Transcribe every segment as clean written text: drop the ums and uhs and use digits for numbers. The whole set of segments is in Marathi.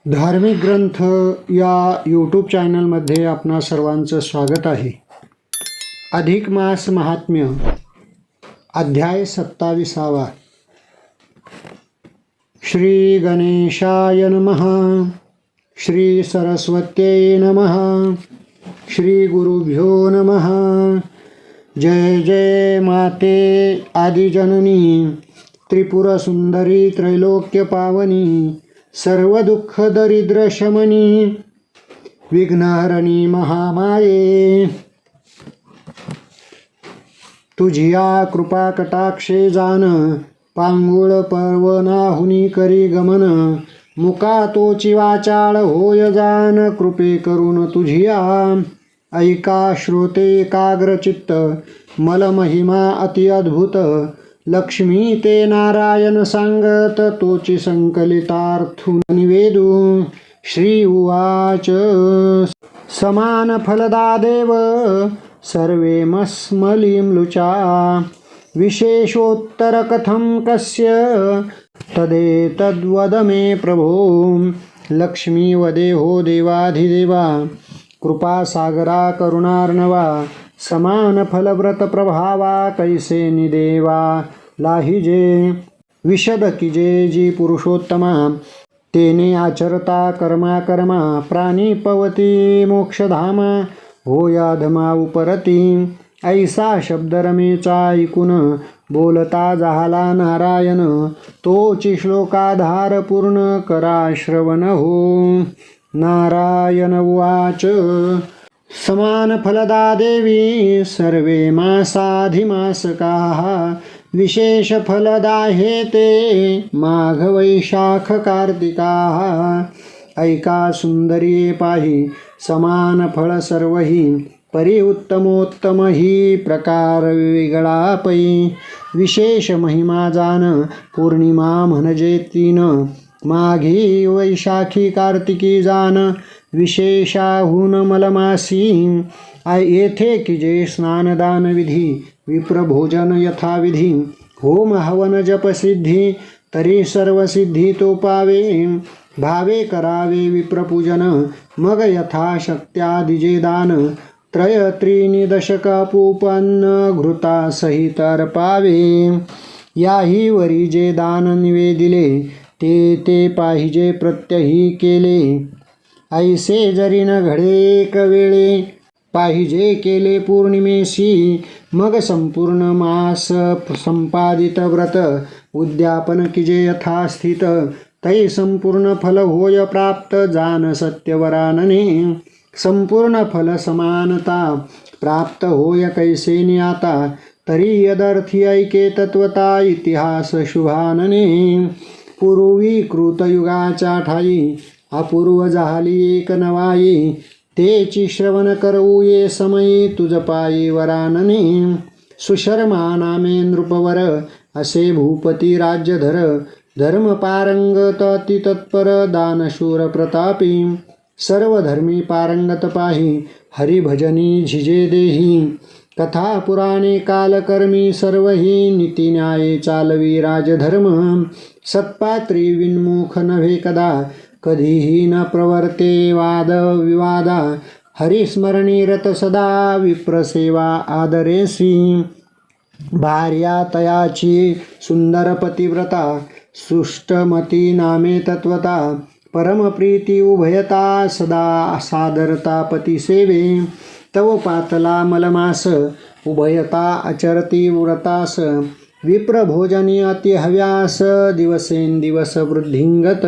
धार्मिक ग्रंथ या यूट्यूब चॅनलमध्ये आपणा सर्वांचं स्वागत आहे. अधिक मास महात्म्य अध्याय 27. श्री गणेशाय नमः. श्री सरस्वत्यै नमः. श्री गुरुभ्यो नमः. जय जय माते आदिजननी, त्रिपुर सुंदरी त्रैलोक्य पावनी, सर्व दुःख दरिद्र शमनी, विघ्नहरणी महामाये. तुझिया कृपा कटाक्षे जान, पांगुळ पर्वनाहुनी करी गमन, मुका तोची वाचाळ होय जान, कृपे करून तुझिया. ऐका श्रोते एकाग्र चित्त, मल महिमा अति अद्भुत, लक्ष्मी ते नारायण सांगत, तोची संकलितार्थून निवेदू. श्री उवाच. समान फलदा देव सर्वे मस्मलीम्लुचा, विशेषोत्तर कथं कस्य तदेतद्वद मे प्रभो. लक्ष्मी वदेहो देवाधिदेवा, कृपासागरा करुणार्णवा, समान फलव्रत प्रभावा, कैसे निदेवा लाहिजे. विशद कीजे जी पुरुषोत्तमा, तेने आचरता कर्मा कर्मा, प्राणी पवती मोक्षधामा, होयाधमा उपरती. ऐसा शब्द रमेचा ऐकून, बोलता झाला नारायण, तोची श्लोकाधार पूर्ण करा श्रवण हो. नारायण उवाच. समान फलदा देवी सर्वे मासाधिमासकाः, विशेष फलदा हे ते माघ वैशाख कार्तिकाः. ऐका सुंदरी पाही समान फळ सर्वही, परी उत्तमोत्तम ही प्रकार वेगळा पै. विशेष महिमा जान पौर्णिमा म्हणजे 3, माघी वैशाखी कार्तिकी जान विशेषाहून मलमासी. येथे कीजे स्नानदान विधी, विप्रभोजन यथाविधी, होम हवन जप सिद्धी, तरी सर्व सिद्धी तो पावे. भावे करावे विप्रपूजन, मग यथाशक्त्या दिजे दान, त्रय त्रीनि दशक पूपन्न घृता सहित अर्पावे. याही वरी जे दान निवेदिले, ते ते पाहिजे प्रत्यही केले. ऐसे जरी न घडे एक वेळे, पाहिजे केले पौर्णिमेसी, मग संपूर्ण मास संपादित व्रत उद्यापन कीजे यथास्थित, तै संपूर्ण फल होय प्राप्त जान सत्यवरानने. संपूर्ण फल समानता प्राप्त होय कैसे न्याता, तरी यदर्थी ऐके तत्वता इतिहास शुभानने. पूर्वी कृतयुगाच्या ठाई, अपूर्व झाली एक नवाई, तेची श्रवण करवू ये समयी तुझ पायी वरानने. सुशर्मा नामे नृपवर, असे भूपती राज्यधर, धर्म पारंगत अति तत्पर, दानशूर प्रतापी. सर्व धर्मी पारंगत पाही, हरिभजनी झिजे देही. कथा पुराणे कालकर्मी, सर्वही नीतिन्याये चालवी राजधर्म. सत्पात्री विन्मुख नव्हे कदा, कधीही न प्रवर्ते वाद विवादा, हरिस्मरणी रत सदा, विप्रसेवा आदरेसी. भार्या तयाची सुंदर पतिव्रता, सुष्टमती नामे तत्वता, परमप्रीती उभयता, सदा सादरता पतिसेवे. तव पातला मलमास, उभयता आचरती व्रतास, विप्रभोजनी अति हव्यास, दिवसेंदिवस वृद्धिंगत.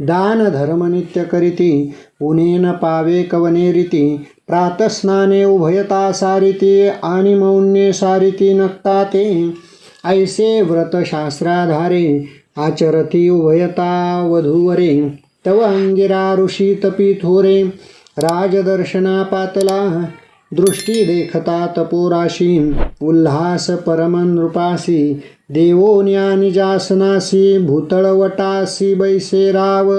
दान धर्म नित्य करीती, उनेन पावे कवने रीती, प्रातस्नाने उभयता सारिती, आणि मौन्ये सारिती नक्ता ते. ऐसे व्रत शास्त्राधारे, आचरती उभयता वधूवरे. तव अंगिरा ऋषी तपी थोरे, राजदर्शना पातला, दृष्टी देखता तपोराशी, उल्हास परम नृपासी. देवोन्या निजासनासी, भूतळवटासी बैसे राव.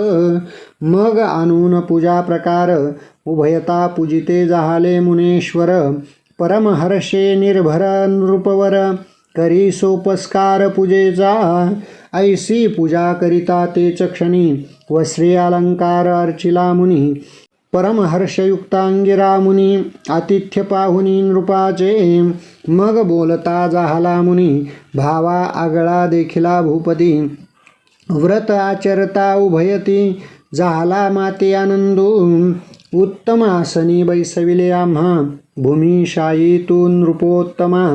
मग आणून पूजा प्रकार, उभयता पूजिते झाले मुनेश्वर. परमहर्षे निर्भर नृपवर, करी सोपस्कार पूजेचा, ऐसी पूजा करिता ते क्षणी वस्त्रे अलंकार अर्चिला मुनी परमहर्षयुक्तांगिरा मुनी आतिथ्य पाहुनी नृपाचे मग बोलता झाला मुनी भावा आगळा देखिला भूपती व्रत आचरता उभयती झाला माते आनंदू उत्तम आसनी बैसविले आम्हा भूमिशायी तू नृपोत्तमा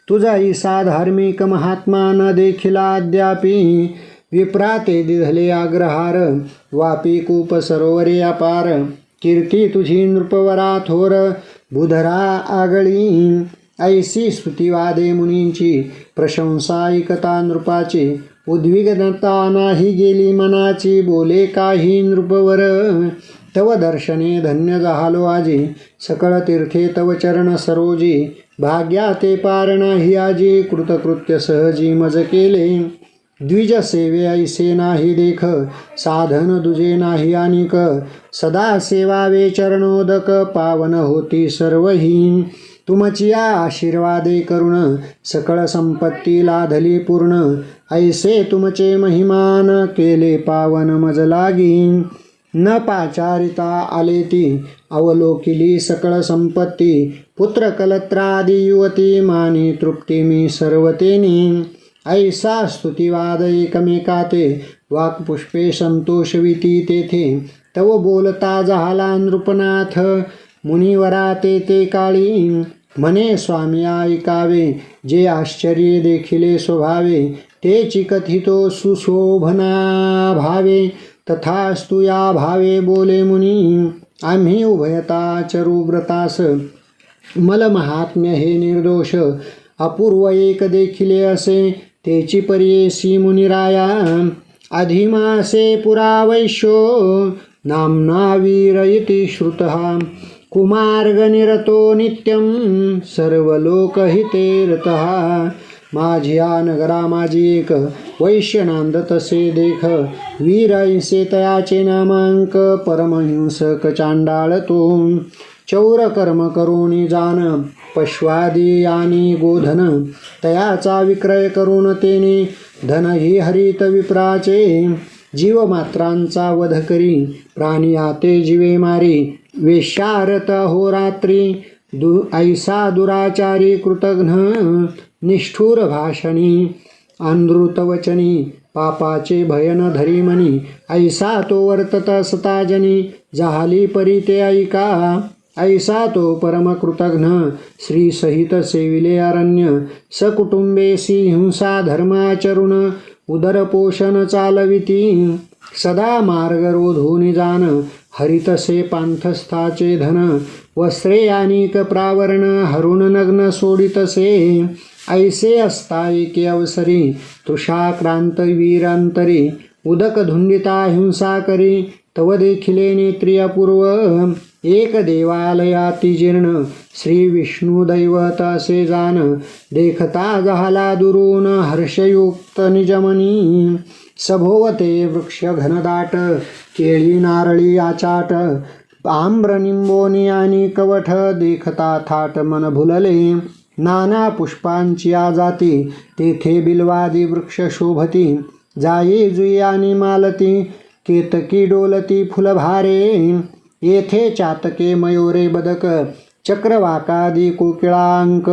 तुझा ईसा धार्मिक महात्मा न देखिला अद्यापि विप्राते दिधले आग्रहार वापी कूप सरोवरे अपार कीर्ती तुझी नृपवरा थोर बुधरा आगळी ऐसी स्तुतिवादे मुनींची प्रशंसा ऐकता नृपाची उद्विग्नता नाही गेली मनाची बोले काही नृपवर तव दर्शने धन्य झालो आजी सकळ तीर्थे तव चरण सरोजी भाग्या ते पार नाही आजी कृतकृत्य सहजी मज केले द्विज सेवे ऐसे नाही देख साधन दुजे नाही अनिक सदा सेवावे चरणोदक पावन होती सर्वही तुमचिया आशीर्वादे करुण सकळ संपत्ती लाधली पूर्ण ऐसे तुमचे महिमान केले पावन मज लागी न पाचारिता आले ती अवलोकिली सकळ संपत्ती पुत्र कलत्रादी युवती मानी तृप्ती मी सर्वतेनी ऐसा स्तुतिवाद एकमेकाते वाक्पुष्पे संतोषविती तेथे तव बोलता झाला नृपनाथ मुनिवरा ते काळी म्हणे स्वामी ऐकावे जे आश्चर्य देखिले स्वभावे तेची कथितो सुशोभना भावे तथास्तु या भावे बोले मुनी आम्ही उभयता चरुव्रतास मल महात्म्य हे निर्दोष अपूर्व एक देखिले असे तेची पर्येसी मुनिराया अधिमासे पुरा वैश्यो नाम्ना वीर इति श्रुतः कुमार्गनिरतो नित्यं सर्वलोकहिते रतः माझिया नगरा माझी एक वैश्य नांदतसे देख वीर ऐसे तयाचे नामांक परमहिंसक चांडाळ तो चौर कर्म करून जान पश्वादी आणि गोधन तयाचा विक्रय करून तेने धन ही हरित विप्राचे जीवमात्रांचा वध करी प्राणी आते जीवे मारी वेश्यारत होरात्री ऐसा दुराचारी कृतघ्न निष्ठुर भाषणी अनृतवचनी पापाचे भयन धरी मनी ऐसा तो वर्तत सताजनी जाहली परी ते ऐका ऐसा तो परमकृतघ्न श्री सहित सेविले अरण्य सकुटुंबेसी हिंसा धर्माचरुण उदरपोषण चालविती सदा मार्ग रोधून जान हरितसे पांथस्थाचे धन वस्त्रे अनिक प्रावरण हरुण नग्न सोडितसे ऐसे असता एके अवसरी तृषाक्रांत वीरांतरी उदक धुंडिता हिंसा करी तव देखिले नेत्री अपूर्व एक देवालयाती जीर्ण श्री विष्णू दैवत असे जान देखता झाला दुरून हर्षयुक्त निजमनी सभोवते वृक्ष घनदाट केळी नारळी आचाट आम्र निंबोनी आणि कवठ देखता थाट मन भुलले नाना पुष्पांची आजाती तेथे बिलवादी वृक्ष शोभती जाई जुई आणि मालती केतकी डोलती फुलभारे येथे चातके मयोरे बदक चक्रवाकादी कोकिळांक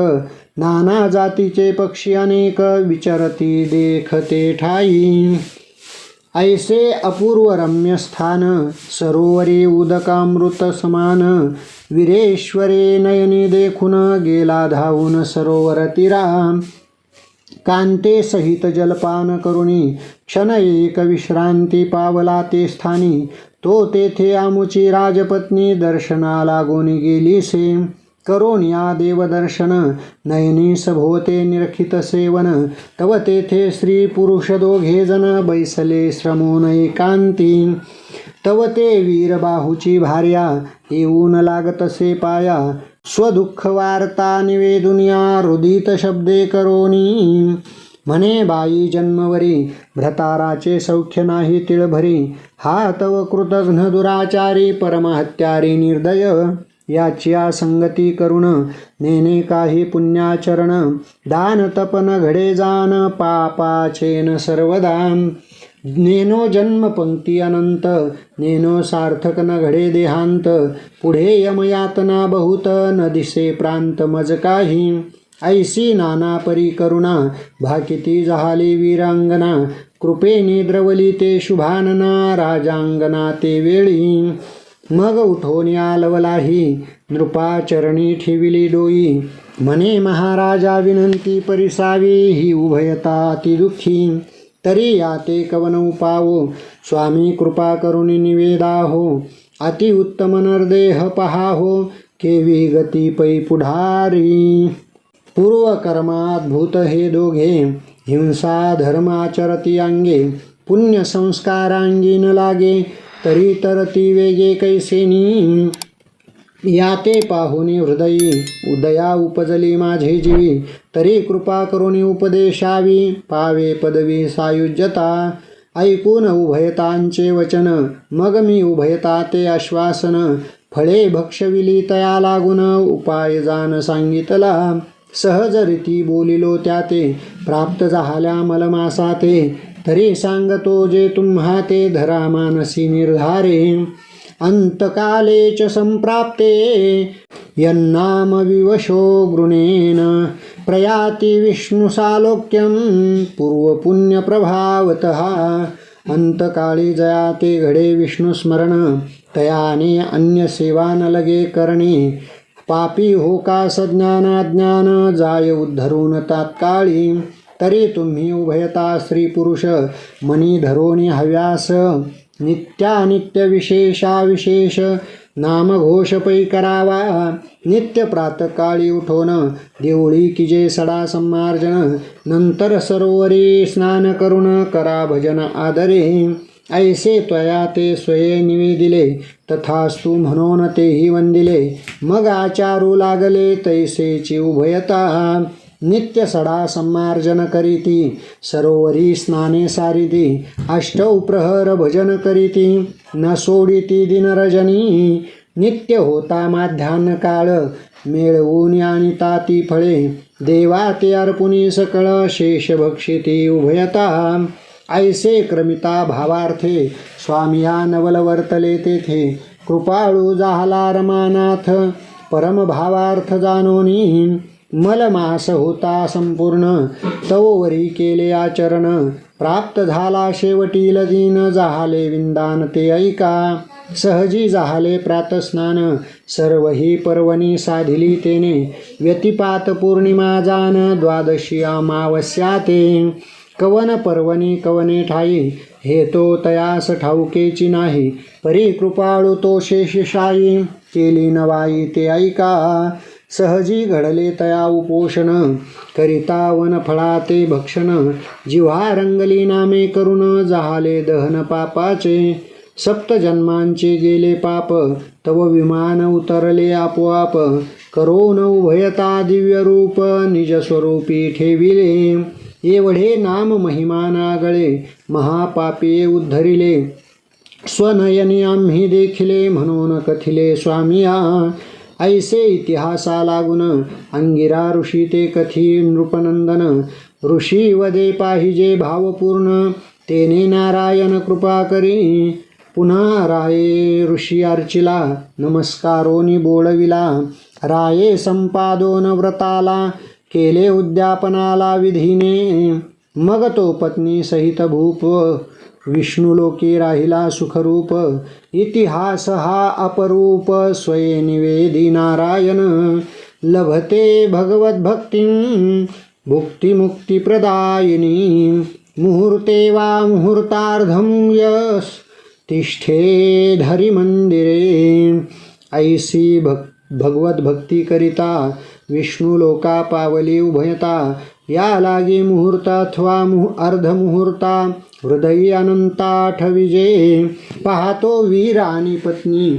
नाना जातीचे पक्षी अनेक विचरती देखते ठाई ऐसे अपूर्व रम्य स्थान सरोवरी उदकामृत समान वीरेश्वरे नयनी देखून गेला धावून सरोवर तीरा कांते सहित जलपान करुणी क्षण एक विश्रांती पावला ते स्थानी तो तेथे आमुची राजपत्नी दर्शनाला गोनी गेलीसे करून या देवदर्शन नयनी सभोते निरखित सेवन तव तेथे स्त्री पुरुष दोघे जण बैसले श्रमोन एकांती तव ते वीरबाहूची भार्या येऊन लागतसे पाया स्वदुःख वार्ता निवेदुनिया रुदित शब्दे करोनी म्हणे बाई जन्मवरी भ्रताराचे सौख्य नाही तिळभरी हा तव कृतघ्न दुराचारी परमहत्यारी निर्दय याची संगती करून नेने काही पुण्याचरण दान तपन घडे जान पापाचेन सर्वदा नेनो जन्म पंक्ती अनंत नेनो सार्थक न घडे देहांत पुढे यमयातना बहुत न दिसे प्रांत मज काही ऐसी नाना परी करुणा भाकिती जहाली वीरांगना कृपेने द्रवली ते शुभानना राजांगना ते वेळी मग उठोन आलवलाही नृपाचरणी ठेविली डोई म्हणे महाराजा विनंती परिसावी ही उभयता ती दुःखी तरी या ते कवन उपावो स्वामी कृपा करुणी निवेदा हो अति उत्तम नरदेह पहाहो केवी गती पै पुढारी पूर्वकर्माद्भूत हे दोघे हिंसा धर्माचरती अंगे पुण्य संस्कारांगी न लागे तरी तरती वेगे कैसेनी याते पाहुनी हृदयी उदया उपजली माझे जीवी तरी कृपा करुणी उपदेशावी पावे पदवी सायुज्यता ऐकून उभयतांचे वचन मग मी उभयता ते आश्वासन फळे भक्षविली तया लागून उपाय जाण सांगितला सहज रीती बोलिलो त्या ते प्राप्त झाल्या मलमासा ते तरी सांगतो जे तुम्हा ते धरा मानसी निर्धारे अंतकाले च संप्राप्ते यन्नाम विवशो गृणेन प्रयाति विष्णुसालोक्यं पूर्वपुण्यप्रभावतः अंतकाळी जयाते घडे विष्णुस्मरण तयाने अन्य सेवा न लगे करणे पापी हो का सज्ञानाज्ञान जाय उद्धरून तात्काळी तरी तुम्ही उभयता स्त्री पुरुष मनी धरोनी हव्यास नित्यानित्य विशेषाविशेष नामघोष पै करावा नित्य प्रातकाळी उठोन देवळी किजे सडा सम्मार्जन नंतर सरोवरी स्नान करून करा भजन आदरे ऐसे त्वया ते स्वये निवेदिले तथास्तु म्हणून तेही वंदिले मग आचारू लागले तैसेची उभयता नित्य सडा सम्मार्जन करीती सरोवरी स्नाने सारिती अष्टौ प्रहर भजन करीती न सोडिती दिनरजनी नित्य होता माध्यान्ह काळ मिळवून आणिता ती फळे देवा ते अर्पुनी सकळ शेष भक्षिती उभयता ऐसे क्रमिता भावार्थे स्वामिया नवल वर्तले तेथे कृपाळू जाहला रमानाथ परम भावार्थ जानोनी मलमास होता संपूर्ण तवोवरी केले आचरण प्राप्त झाला शेवटील दिन जाहले विंदान ते ऐका सहजी जाहले प्रातस्नान सर्व ही पर्वणी साधिली तेने व्यतिपात पौर्णिमा जान द्वादशी अमावस्या ते कवन पर्वणी कवने ठाई हे तो तयास ठाऊकेची नाही परी कृपाळू तो शेषशायी केली नवाई ते ऐका सहजी घडले तया उपोषण करिता वन फळा ते भक्षण जिव्हा रंगली नामे करून जाहले दहन पापाचे सप्त जन्मांचे गेले पाप तव विमान उतरले आपोआप करोन उभयता दिव्य रूप निज स्वरूपी ठेविले एवढे नाम महिमाना गळे महापापी उद्धरिले स्वनयनी आम्ही देखिले म्हणून कथिले स्वामिया ऐसे इतिहासा लागून अंगिरा ऋषी ते कथी नृपनंदन ऋषी वदे पाहिजे भावपूर्ण तेने नारायण कृपा करी पुन्हा राये ऋषी अर्चिला नमस्कारोनी बोळविला राये संपादोन व्रताला केले उद्यापनाला विधीने मग तो पत्नी सहित भूप विष्णुलोकी राहिला सुखरूप इतिहास हा अपरूप स्वये निवेदी नारायण लभते भगवत भक्तिं भुक्तिमुक्ती प्रदायिनी मुहूर्ते वा मुहूर्तार्धं यस तिष्ठे धरी मंदिरे ऐसी भगवत भक्ती करिता विष्णू लोका पावली उभयता या लागे मुहूर्त अथवा अर्धमुहूर्ता हृदयी अनंता ठविजे पाहतो वीर आणि पत्नी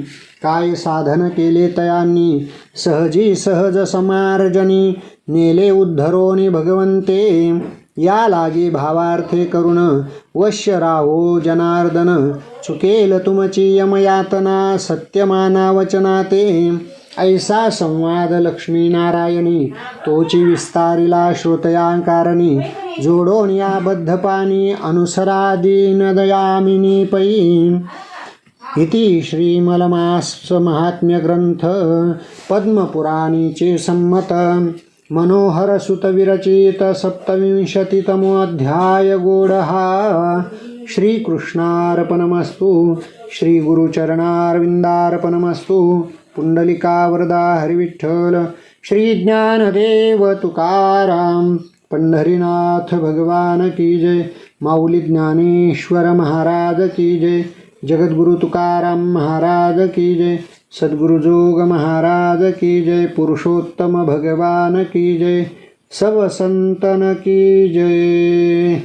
काय साधन केले तयांनी सहजी सहज समार्जनी नेले उद्धरोनी भगवंते या लागे भावार्थे करुण वश्य राहो जनार्दन चुकेल तुमची यमयातना सत्यमाना वचनाते ऐसा संवाद लक्ष्मीनारायणी तोची विस्तारिला श्रोतयांकारणी जोडोन या बद्धपानी अनुसरादीन दयामिनी पै इति श्रीमलमास महात्म्य ग्रंथ पद्मपुराणीचे संमत मनोहर सुत विरचित 27तमो अध्याय गोडहा श्रीकृष्णार्पणमस्तु श्री गुरुचरणारविंदार्पणमस्तु पुंडलिका वरदा हरिविठ्ठल श्री ज्ञानदेव तुकाराम पंढरीनाथ भगवान की जय माऊली ज्ञानेश्वर महाराज की जय जगद्गुरु तुकाराम महाराज की जय सद्गुरु जोग महाराज की जय पुरुषोत्तम भगवान की जय सब संतन की जय।